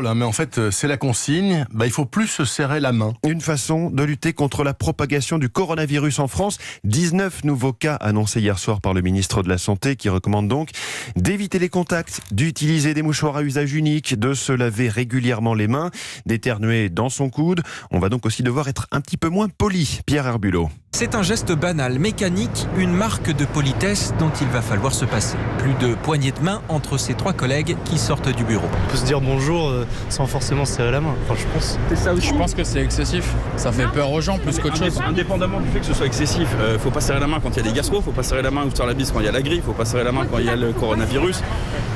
drôle, hein, mais en fait, c'est la consigne. Il faut plus se serrer la main. Une façon de lutter contre la propagation du coronavirus en France. 19 nouveaux cas annoncés hier soir par le ministre de la Santé qui recommande donc d'éviter les contacts, d'utiliser des mouchoirs à usage unique, de se laver régulièrement les mains, d'éternuer dans son coude. On va donc aussi devoir être un petit peu moins poli. Pierre Herbulot. C'est un geste banal, mécanique, une marque de politesse dont il va falloir se passer. Plus de poignées de main entre ses 3 collègues qui sortent du bureau. On peut se dire bonjour sans forcément se serrer la main, je pense. Je pense que c'est excessif. Ça fait peur aux gens plus qu'autre chose. Indépendamment du fait que ce soit excessif, faut pas serrer la main quand il y a des gastro, faut pas serrer la main ou se faire la bise quand il y a la grippe, faut pas serrer la main quand il y a le coronavirus.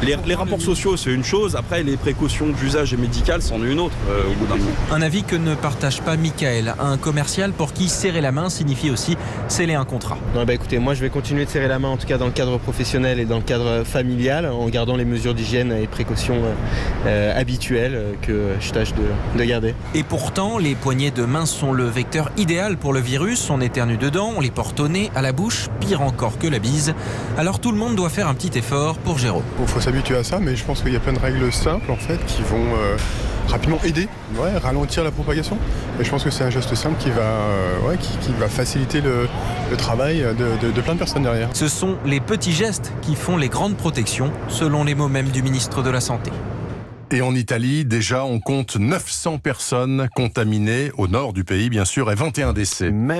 Les rapports sociaux, c'est une chose. Après, les précautions d'usage et médicales, c'en est une autre au bout d'un moment. Un avis que ne partage pas Michael, un commercial pour qui serrer la main signifie aussi sceller un contrat. Non, écoutez, moi je vais continuer de serrer la main, en tout cas dans le cadre professionnel et dans le cadre familial, en gardant les mesures d'hygiène et précautions habituelles que je tâche de garder. Et pourtant, les poignées de main sont le vecteur idéal pour le virus. On éternue dedans, on les porte au nez, à la bouche, pire encore que la bise. Alors tout le monde doit faire un petit effort pour Jérôme. Il faut s'habituer à ça, mais je pense qu'il y a plein de règles simples en fait qui vont rapidement aider, ralentir la propagation. Et je pense que c'est un geste simple qui va faciliter le travail de plein de personnes derrière. Ce sont les petits gestes qui font les grandes protections, selon les mots même du ministre de la Santé. Et en Italie, déjà, on compte 900 personnes contaminées, au nord du pays bien sûr, et 21 décès.